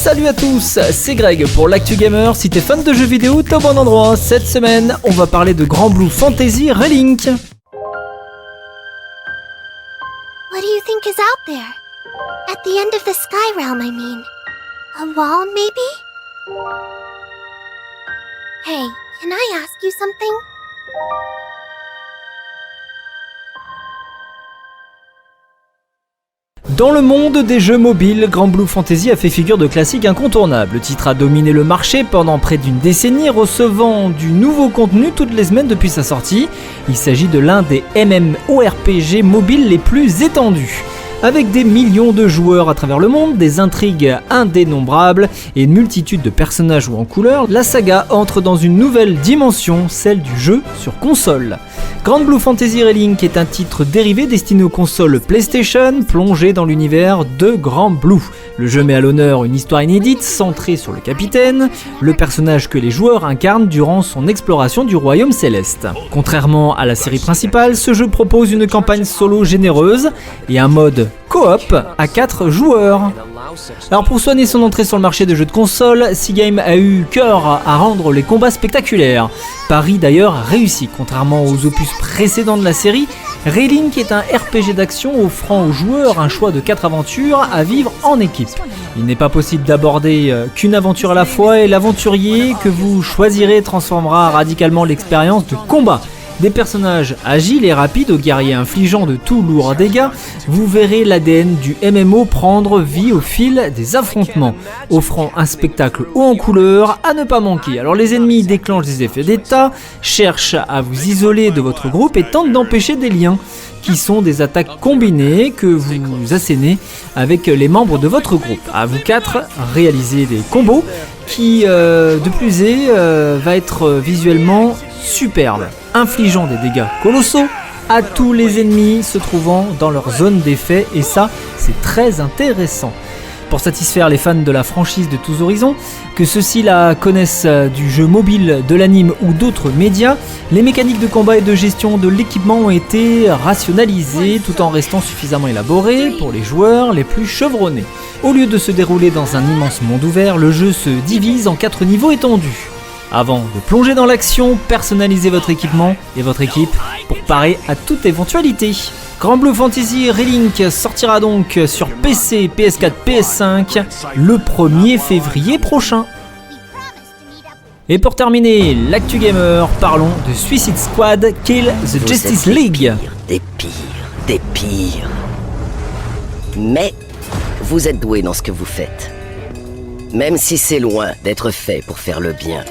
Salut à tous, c'est Greg pour l'Actu Gamer. Si t'es fan de jeux vidéo, t'es au bon endroit. Cette semaine, on va parler de Granblue Fantasy Relink. What do you think is out there? At the end of the Sky Realm, I mean. A wall, maybe? Hey, can I ask you something? Dans le monde des jeux mobiles, Granblue Fantasy a fait figure de classique incontournable. Le titre a dominé le marché pendant près d'une décennie, recevant du nouveau contenu toutes les semaines depuis sa sortie. Il s'agit de l'un des MMORPG mobiles les plus étendus. Avec des millions de joueurs à travers le monde, des intrigues indénombrables et une multitude de personnages ou en couleurs, la saga entre dans une nouvelle dimension, celle du jeu sur console. Granblue Fantasy Relink est un titre dérivé destiné aux consoles PlayStation, plongé dans l'univers de Granblue. Le jeu met à l'honneur une histoire inédite centrée sur le capitaine, le personnage que les joueurs incarnent durant son exploration du royaume céleste. Contrairement à la série principale, ce jeu propose une campagne solo généreuse et un mode coop à 4 joueurs. Alors pour soigner son entrée sur le marché des jeux de console, Seagame a eu cœur à rendre les combats spectaculaires. Pari d'ailleurs réussi, contrairement aux opus précédents de la série. Relink est un RPG d'action offrant aux joueurs un choix de 4 aventures à vivre en équipe. Il n'est pas possible d'aborder qu'une aventure à la fois et l'aventurier que vous choisirez transformera radicalement l'expérience de combat. Des personnages agiles et rapides aux guerriers infligeant de tout lourds dégâts, vous verrez l'ADN du MMO prendre vie au fil des affrontements, offrant un spectacle haut en couleur à ne pas manquer. Alors les ennemis déclenchent des effets d'état, cherchent à vous isoler de votre groupe et tentent d'empêcher des liens, qui sont des attaques combinées que vous assénez avec les membres de votre groupe. À vous 4, réaliser des combos qui, de plus est, va être visuellement superbe, infligeant des dégâts colossaux à tous les ennemis se trouvant dans leur zone d'effet, et ça, c'est très intéressant. Pour satisfaire les fans de la franchise de tous horizons, que ceux-ci la connaissent du jeu mobile, de l'anime ou d'autres médias, les mécaniques de combat et de gestion de l'équipement ont été rationalisées tout en restant suffisamment élaborées pour les joueurs les plus chevronnés. Au lieu de se dérouler dans un immense monde ouvert, le jeu se divise en 4 niveaux étendus. Avant de plonger dans l'action, personnalisez votre équipement et votre équipe pour parer à toute éventualité. Granblue Fantasy Relink sortira donc sur PC, PS4, PS5 le 1er février prochain. Et pour terminer l'Actu Gamer, parlons de Suicide Squad Kill the Justice League. Des pires. Mais vous êtes doué dans ce que vous faites. Même si c'est loin d'être fait pour faire le bien.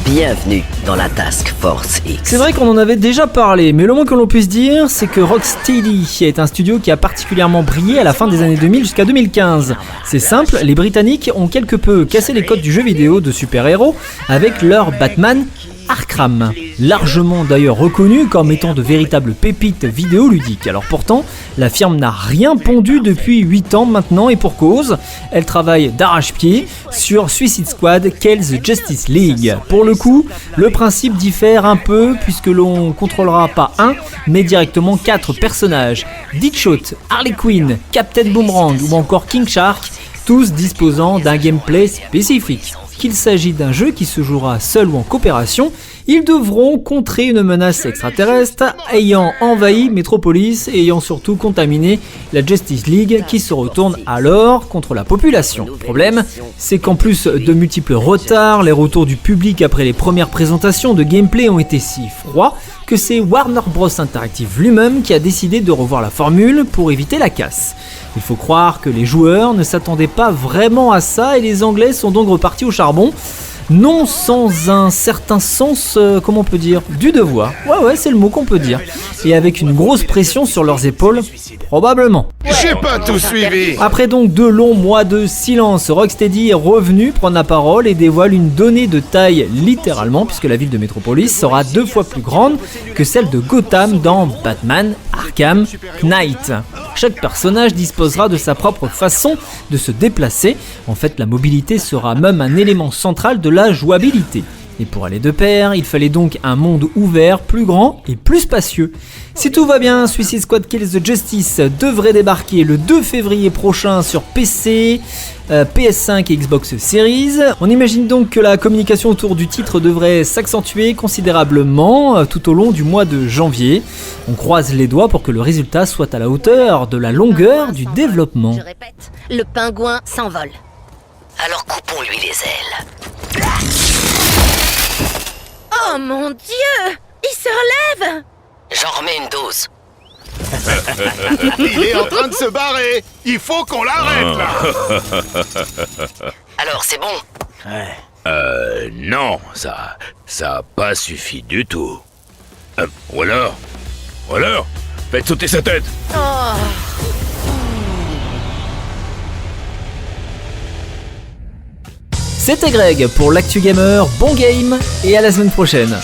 Bienvenue dans la Task Force X. C'est vrai qu'on en avait déjà parlé, mais le moins que l'on puisse dire, c'est que Rocksteady est un studio qui a particulièrement brillé à la fin des années 2000 jusqu'à 2015. C'est simple, les Britanniques ont quelque peu cassé les codes du jeu vidéo de super-héros avec leur Batman Arkham, largement d'ailleurs reconnu comme étant de véritables pépites vidéoludiques. Alors pourtant, la firme n'a rien pondu depuis 8 ans maintenant, et pour cause, elle travaille d'arrache-pied sur Suicide Squad Kill the Justice League. Pour le coup, le principe diffère un peu puisque l'on contrôlera pas un, mais directement 4 personnages. Deadshot, Harley Quinn, Captain Boomerang ou encore King Shark, tous disposant d'un gameplay spécifique. Qu'il s'agit d'un jeu qui se jouera seul ou en coopération, ils devront contrer une menace extraterrestre ayant envahi Metropolis et ayant surtout contaminé la Justice League qui se retourne alors contre la population. Le problème, c'est qu'en plus de multiples retards, les retours du public après les premières présentations de gameplay ont été si froids que c'est Warner Bros Interactive lui-même qui a décidé de revoir la formule pour éviter la casse. Il faut croire que les joueurs ne s'attendaient pas vraiment à ça et les Anglais sont donc repartis au charbon. Non sans un certain sens, comment on peut dire, du devoir. Ouais, c'est le mot qu'on peut dire. Et avec une grosse pression sur leurs épaules, probablement. J'ai pas tout suivi. Après donc 2 longs mois de silence, Rocksteady est revenu prendre la parole et dévoile une donnée de taille littéralement, puisque la ville de Metropolis sera 2 fois plus grande que celle de Gotham dans Batman Arkham Knight. Chaque personnage disposera de sa propre façon de se déplacer. En fait, la mobilité sera même un élément central de la jouabilité. Et pour aller de pair, il fallait donc un monde ouvert, plus grand et plus spacieux. Si tout va bien, Suicide Squad Kills the Justice devrait débarquer le 2 février prochain sur PC, PS5 et Xbox Series. On imagine donc que la communication autour du titre devrait s'accentuer considérablement tout au long du mois de janvier. On croise les doigts pour que le résultat soit à la hauteur de la longueur du développement. Je répète, le pingouin s'envole. Alors coupons-lui les ailes. Oh mon Dieu! Il se relève! J'en remets une dose. Il est en train de se barrer. Il faut qu'on l'arrête, là. Alors, c'est bon? Non, ça a pas suffi du tout. Ou alors, faites sauter sa tête. C'était Greg pour l'Actu Gamer, bon game et à la semaine prochaine.